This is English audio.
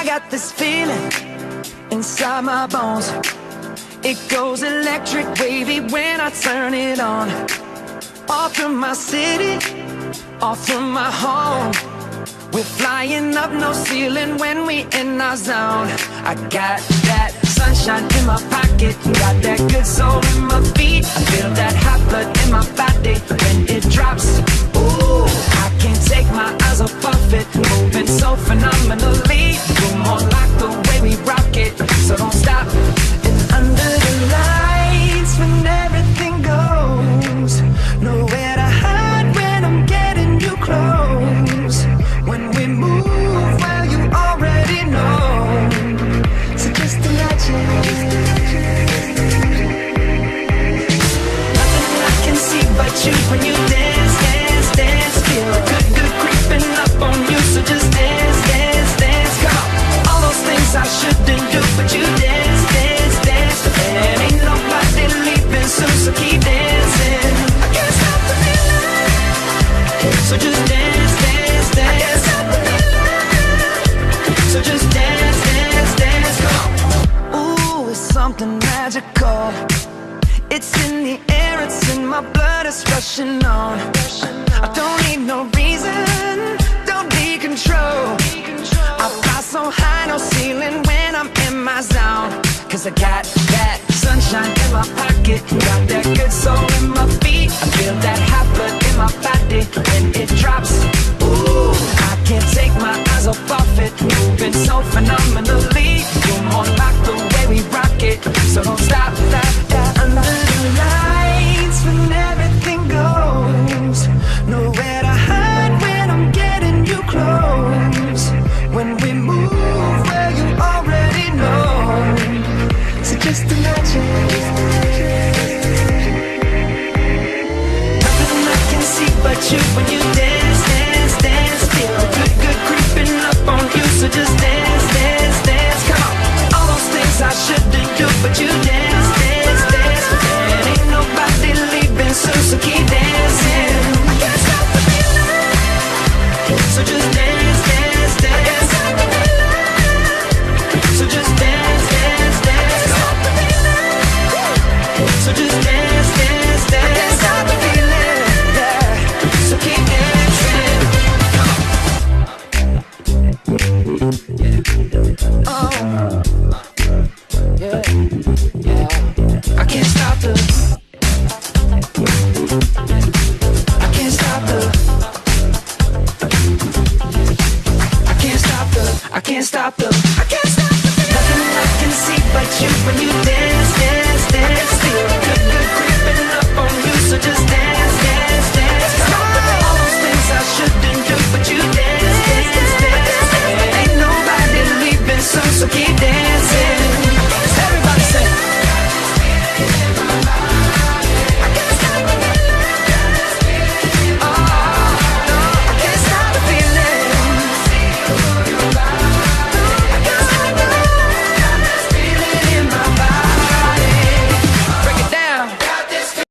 I got this feeling inside my bones. It goes electric wavy when I turn it on. Off from my city, off from my home. We're flying up, no ceiling when we in our zone. I got that sunshine in my pocket, got that good soul in my feet. I feel that hot blood in my body when it drops. Ooh, I can't take my eyes off of it, moving so phenomenally. You're more like the way we rock it, so don't stop. And under the lights when everything goes, nowhere to hide when I'm getting you close. When we move, well, you already know. So just imagine. Nothing I can see but you when you dance, dance, dance. Feel good, good creeping up on you. So just dance, dance, dance. Come on. All those things I shouldn't do, but you dance, dance, dance. And ain't nobody leaving soon, so keep dancing. I can't stop the feeling. So just dance, dance, dance. So just dance, dance, dance, come on. Ooh, it's something magical. It's in the air, it's in my blood, it's rushing on. I don't need no reason, don't need control. I fly so high, no ceiling when I'm in my zone. Cause I got that sunshine in my pocket, got that good soul in my feet. I feel that hot blood in my body when it drops. Ooh, I can't take my eyes off of it, moving so phenomenally. You're more like the way we rock it, so don't stop, stop, stop. Under the lights when everything goes, nowhere to hide when I'm getting you close. When we move, well, you already know. So just imagine. Nothing I can see but you when you dance, dance, dance. Feel good, good creeping up on you. So just dance, dance, dance. Come on. All those things I shouldn't do, but you dance, dance, dance. And ain't nobody leaving soon, so keep dancing. I can't stop the feeling. So just dance, dance, dance. So just dance, dance, dance. So just dance, dance, dance. I can't stop the feeling, yeah. So keep dancing. Oh, yeah, yeah. I can't stop the. I can't stop the. I can't stop the. I can't stop the. I can't stop the. Nothing I can see but you when you dance.